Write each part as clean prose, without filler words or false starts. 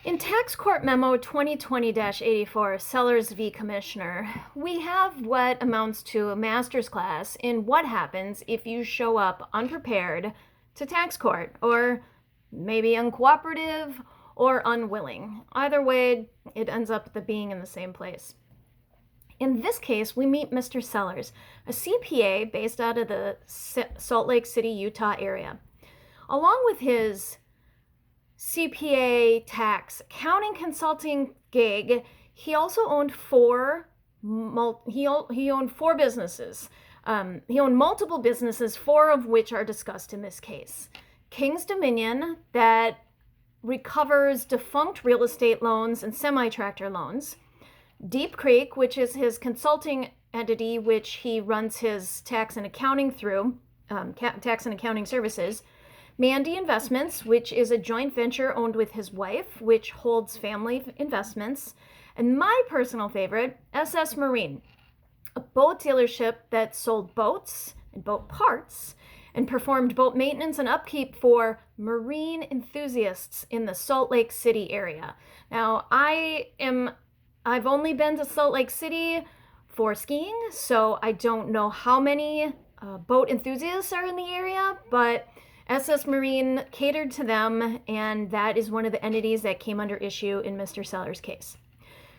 In Tax Court Memo 2020-84, Sellers v. Commissioner, we have what amounts to a master's class in what happens if you show up unprepared to tax court, or maybe uncooperative or unwilling. Either way, it ends up being in the same place. In this case, we meet Mr. Sellers, a CPA based out of the Salt Lake City, Utah area. Along with his CPA tax accounting consulting gig, he also owned four businesses. He owned multiple businesses, four of which are discussed in this case. King's Dominion, that recovers defunct real estate loans and semi-tractor loans. Deep Creek, which is his consulting entity, which he runs his tax and accounting through, tax and accounting services. Mandy Investments, which is a joint venture owned with his wife, which holds family investments. And my personal favorite, SS Marine, a boat dealership that sold boats and boat parts and performed boat maintenance and upkeep for marine enthusiasts in the Salt Lake City area. Now, I've only been to Salt Lake City for skiing, so I don't know how many boat enthusiasts are in the area, but SS Marine catered to them, and that is one of the entities that came under issue in Mr. Sellers' case.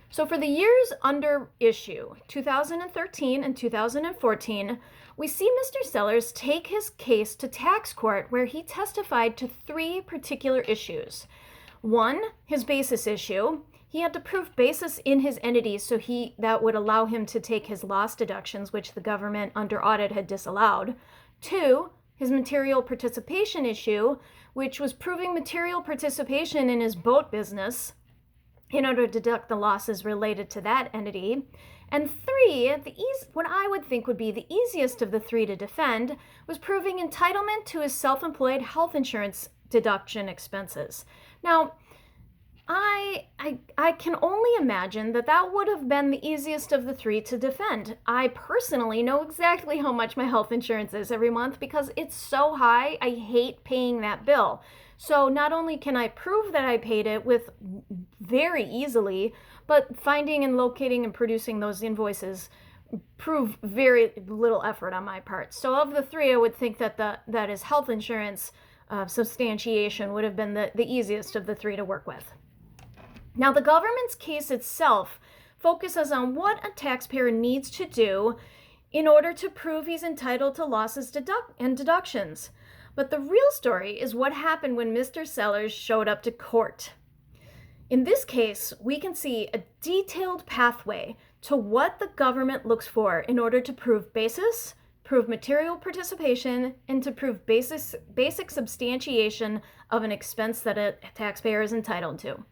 So for the years under issue, 2013 and 2014, we see Mr. Sellers take his case to tax court, where he testified to three particular issues. One, his basis issue. He had to prove basis in his entity, so that would allow him to take his loss deductions, which the government under audit had disallowed. Two, his material participation issue, which was proving material participation in his boat business in order to deduct the losses related to that entity. And three, what I would think would be the easiest of the three to defend, was proving entitlement to his self-employed health insurance deduction expenses. Now, I can only imagine that would have been the easiest of the three to defend. I personally know exactly how much my health insurance is every month because it's so high, I hate paying that bill. So not only can I prove that I paid it with very easily, but finding and locating and producing those invoices prove very little effort on my part. So of the three, I would think that his health insurance substantiation would have been the easiest of the three to work with. Now, the government's case itself focuses on what a taxpayer needs to do in order to prove he's entitled to losses and deductions. But the real story is what happened when Mr. Sellers showed up to court. In this case, we can see a detailed pathway to what the government looks for in order to prove basis, prove material participation, and to prove basic substantiation of an expense that a taxpayer is entitled to.